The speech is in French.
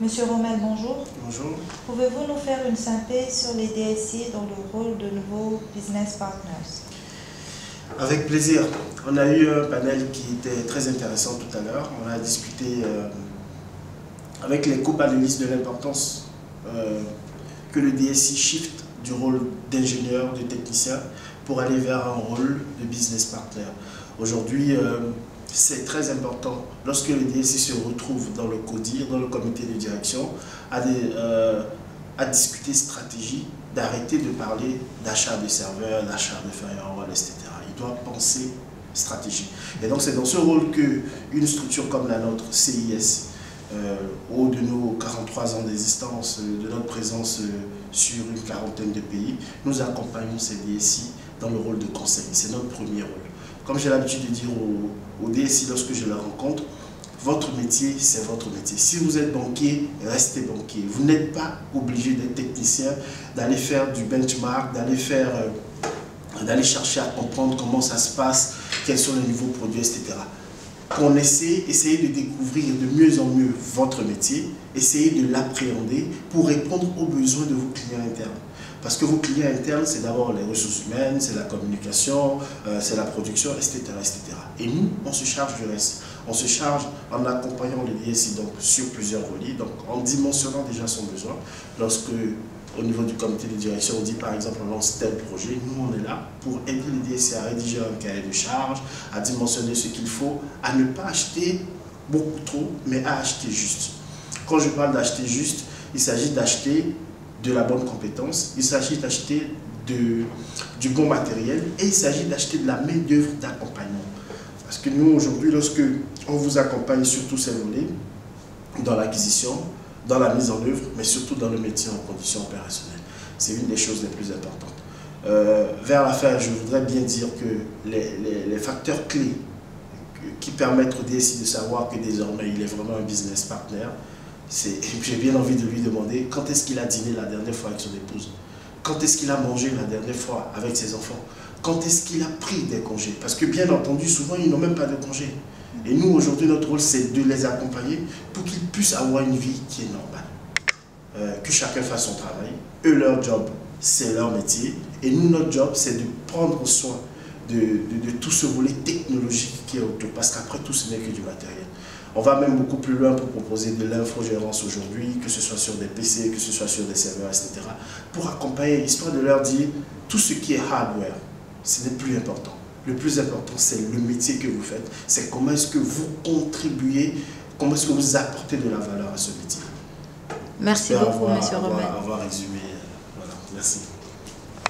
Monsieur Rommel, bonjour. Bonjour. Pouvez-vous nous faire une synthèse sur les DSI dans le rôle de nouveaux business partners? Avec plaisir. On a eu un panel qui était très intéressant tout à l'heure. On a discuté avec les co-panélistes de l'importance que le DSI shift du rôle d'ingénieur, de technicien, pour aller vers un rôle de business partner. Aujourd'hui, c'est très important, lorsque le DSI se retrouve dans le CODIR, dans le comité de direction, à discuter stratégie, d'arrêter de parler d'achat de serveurs, d'achat de firewall, etc. Il doit penser stratégie. Et donc c'est dans ce rôle qu'une structure comme la nôtre, CIS, au haut de nos 43 ans d'existence, de notre présence sur une quarantaine de pays, nous accompagnons ces DSI dans le rôle de conseil. C'est notre premier rôle. Comme j'ai l'habitude de dire aux DSI lorsque je les rencontre, votre métier, c'est votre métier. Si vous êtes banquier, restez banquier. Vous n'êtes pas obligé d'être technicien, d'aller faire du benchmark, d'aller chercher à comprendre comment ça se passe, quels sont les nouveaux produits, etc. Essayez de découvrir de mieux en mieux votre métier, essayez de l'appréhender pour répondre aux besoins de vos clients internes. Parce que vos clients internes, c'est d'abord les ressources humaines, c'est la communication, c'est la production, etc., etc. Et nous, on se charge du reste. On se charge en accompagnant le DSI donc, sur plusieurs volets, donc en dimensionnant déjà son besoin. Lorsque, au niveau du comité de direction, on dit par exemple on lance tel projet, nous on est là pour aider le DSI à rédiger un cahier de charge, à dimensionner ce qu'il faut, à ne pas acheter beaucoup trop, mais à acheter juste. Quand je parle d'acheter juste, il s'agit d'acheter de la bonne compétence, il s'agit d'acheter du bon matériel et il s'agit d'acheter de la main-d'œuvre d'accompagnement. Parce que nous, aujourd'hui, lorsque on vous accompagne sur tous ces volets, dans l'acquisition, dans la mise en œuvre, mais surtout dans le métier en conditions opérationnelles, c'est une des choses les plus importantes. Vers la fin, je voudrais bien dire que les facteurs clés qui permettent au DSI de savoir que désormais il est vraiment un business partner, j'ai bien envie de lui demander quand est-ce qu'il a dîné la dernière fois avec son épouse, quand est-ce qu'il a mangé la dernière fois avec ses enfants, quand est-ce qu'il a pris des congés, parce que bien entendu souvent ils n'ont même pas de congés. Et nous aujourd'hui notre rôle c'est de les accompagner pour qu'ils puissent avoir une vie qui est normale, que chacun fasse son travail. Eux leur job c'est leur métier et nous notre job c'est de prendre soin de tout ce volet technologique qui est autour, parce qu'après tout ce n'est que du matériel. On va même beaucoup plus loin pour proposer de l'infogérance aujourd'hui, que ce soit sur des PC, que ce soit sur des serveurs, etc. Pour accompagner, histoire de leur dire tout ce qui est hardware, ce n'est plus important. Le plus important, c'est le métier que vous faites, c'est comment est-ce que vous contribuez, comment est-ce que vous apportez de la valeur à ce métier. Merci beaucoup, M. Rommel. Avoir résumé. Voilà, merci.